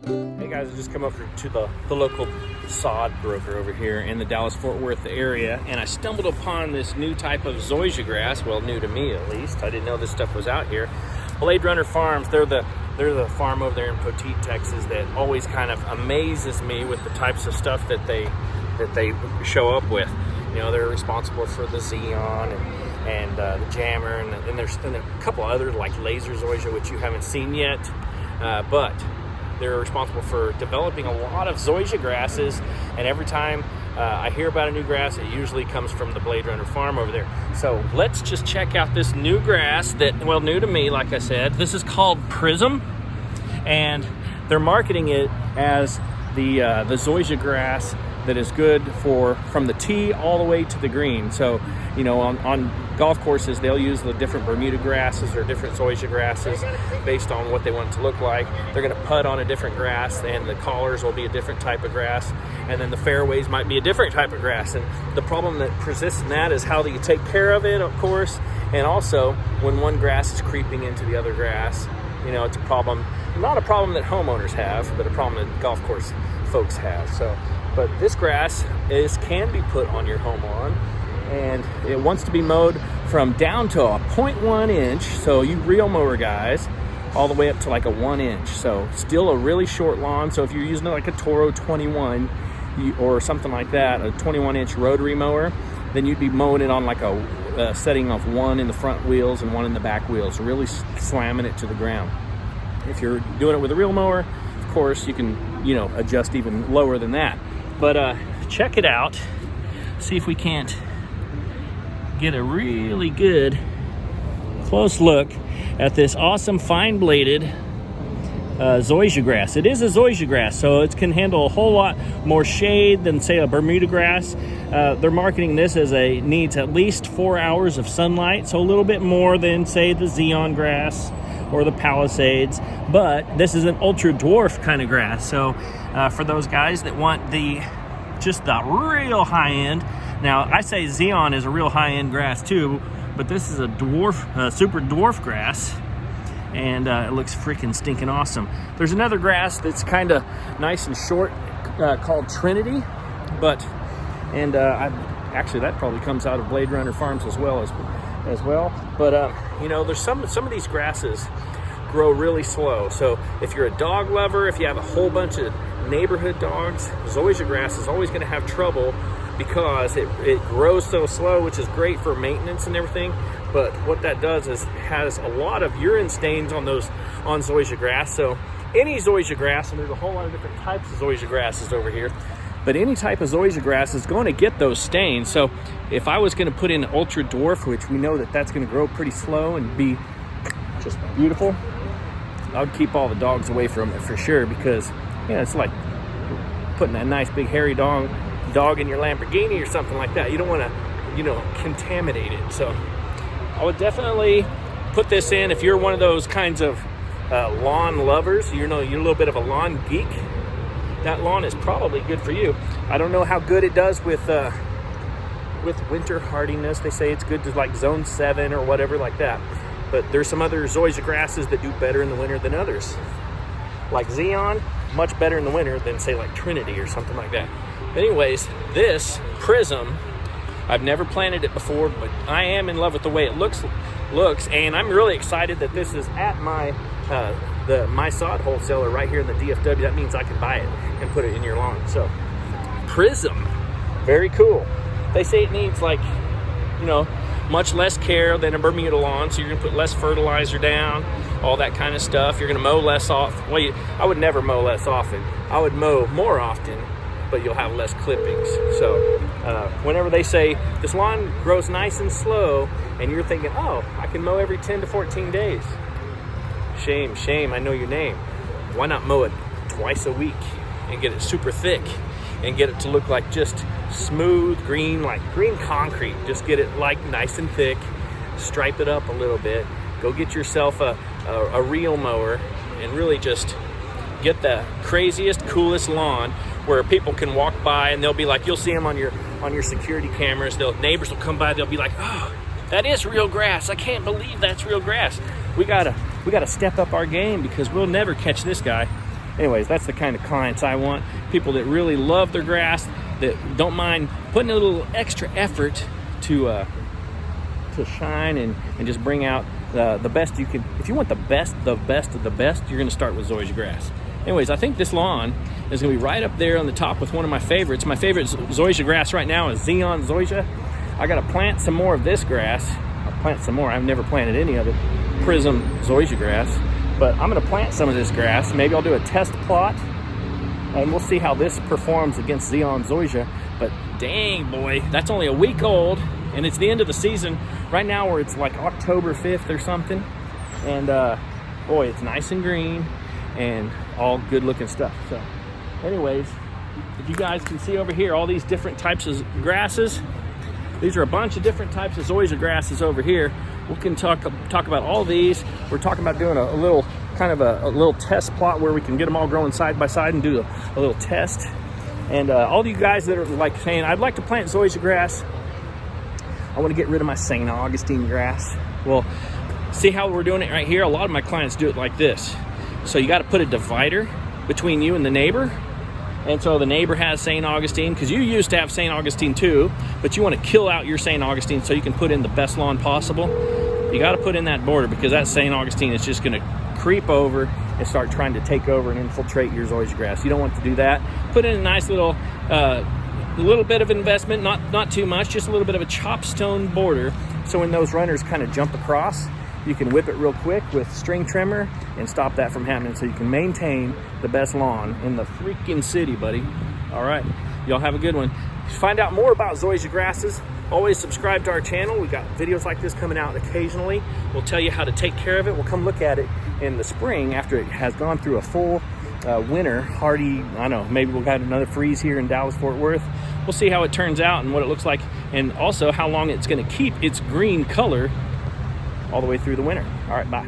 Hey guys, I just come over to the local sod broker over here in the Dallas-Fort Worth area, and I stumbled upon this new type of Zoysia grass. Well, new to me at least. I didn't know this stuff was out here. Blade Runner Farms, they're the farm over there in Poteet, Texas that always kind of amazes me with the types of stuff that they show up with. You know, they're responsible for the Zeon and the Jammer, and there's a couple other like laser Zoysia which you haven't seen yet, but they're responsible for developing a lot of Zoysia grasses, and every time I hear about a new grass, it usually comes from the Blade Runner farm over there. So let's just check out this new grass that, well, new to me, like I said. This is called Prizm, and they're marketing it as the Zoysia grass that is good for from the tee all the way to the green. So, you know, on golf courses, they'll use the different Bermuda grasses or different Zoysia grasses based on what they want it to look like. They're going to putt on a different grass, and the collars will be a different type of grass, and then the fairways might be a different type of grass. And the problem that persists in that is how do you take care of it, of course, and also when one grass is creeping into the other grass. You know, it's a problem, not a problem that homeowners have, but a problem that golf course folks have. So, but this grass can be put on your home lawn, and it wants to be mowed from down to a 0.1 inch. So you reel mower guys, all the way up to like a 1 inch. So still a really short lawn. So if you're using like a Toro 21 or something like that, a 21-inch rotary mower, then you'd be mowing it on like a setting of one in the front wheels and one in the back wheels, really slamming it to the ground. If you're doing it with a reel mower, of course, you can, you know, adjust even lower than that. But check it out. See if we can't get a really good close look at this awesome fine-bladed Zoysia grass. It is a Zoysia grass, so it can handle a whole lot more shade than, say, a Bermuda grass. They're marketing this as needs at least 4 hours of sunlight, so a little bit more than, say, the Zeon grass or the Palisades, but this is an ultra dwarf kind of grass. So for those guys that want just the real high end, now I say Zeon is a real high end grass too, but this is a dwarf, super dwarf grass, and it looks freaking stinking awesome. There's another grass that's kind of nice and short called Trinity, actually that probably comes out of Blade Runner Farms as well. But you know, there's some of these grasses grow really slow. So if you're a dog lover, if you have a whole bunch of neighborhood dogs, Zoysia grass is always going to have trouble because it grows so slow, which is great for maintenance and everything. But what that does is has a lot of urine stains on Zoysia grass. So any Zoysia grass, and there's a whole lot of different types of Zoysia grasses over here, but any type of Zoysia grass is going to get those stains. So if I was going to put in ultra dwarf, which we know that's going to grow pretty slow and be just beautiful, I would keep all the dogs away from it for sure, because, you know, it's like putting a nice big hairy dog in your Lamborghini or something like that. You don't want to, you know, contaminate it. So I would definitely put this in if you're one of those kinds of lawn lovers. You know, you're a little bit of a lawn geek. That lawn is probably good for you. I don't know how good it does with winter hardiness. They say it's good to like zone 7 or whatever like that. But there's some other Zoysia grasses that do better in the winter than others. Like Zeon, much better in the winter than, say, like Trinity or something like that. Anyways, this Prizm, I've never planted it before, but I am in love with the way it looks, and I'm really excited that this is at my sod wholesaler right here in the DFW. That means I can buy it and put it in your lawn. So Prizm, very cool. They say it needs, like, you know, much less care than a Bermuda lawn, so you're gonna put less fertilizer down, all that kind of stuff. You're gonna mow less off. Well, I would never mow less often. I would mow more often, but you'll have less clippings. So whenever they say this lawn grows nice and slow, and you're thinking, oh, I can mow every 10 to 14 days. Shame, I know your name. Why not mow it twice a week and get it super thick and get it to look like just smooth green, like green concrete. Just get it like nice and thick, stripe it up a little bit. Go get yourself a reel mower and really just get the craziest, coolest lawn where people can walk by and they'll be like, you'll see them on your security cameras. Neighbors will come by, they'll be like, oh, that is real grass. I can't believe that's real grass. We gotta step up our game, because we'll never catch this guy. anyways, that's the kind of clients I want. People that really love their grass, that don't mind putting a little extra effort to shine and just bring out the best you can. If you want the best of the best, you're going to start with Zoysia Grass. Anyways, I think this lawn is going to be right up there on the top with one of my favorites. My favorite Zoysia grass right now is Zeon Zoysia. I got to plant some more of this grass. I'll plant some more. I've never planted any of it. Prizm Zoysia grass. But I'm going to plant some of this grass. Maybe I'll do a test plot, and we'll see how this performs against Zeon Zoysia. But dang, boy, that's only a week old, and it's the end of the season right now, where it's like October 5th or something. And boy, it's nice and green and all good looking stuff. So anyways, if you guys can see over here, all these different types of grasses, these are a bunch of different types of Zoysia grasses over here. We can talk about all these. We're talking about doing a little kind of a little test plot where we can get them all growing side by side and do a little test. And all of you guys that are like saying, I'd like to plant Zoysia grass, I want to get rid of my St. Augustine grass. Well, see how we're doing it right here? A lot of my clients do it like this. So you got to put a divider between you and the neighbor. And so the neighbor has St. Augustine, because you used to have St. Augustine too, but you want to kill out your St. Augustine so you can put in the best lawn possible. You got to put in that border, because that St. Augustine is just going to creep over and start trying to take over and infiltrate your Zoysia grass. You don't want to do that. Put in a nice little bit of investment, not too much, just a little bit of a chopstone border, so when those runners kind of jump across, you can whip it real quick with string trimmer and stop that from happening, so you can maintain the best lawn in the freaking city, buddy. All right, y'all have a good one. To find out more about Zoysia grasses, always subscribe to our channel. We've got videos like this coming out occasionally. We'll tell you how to take care of it. We'll come look at it in the spring after it has gone through a full winter, hardy, I don't know, maybe we'll have another freeze here in Dallas-Fort Worth. We'll see how it turns out and what it looks like, and also how long it's going to keep its green color all the way through the winter. All right, bye.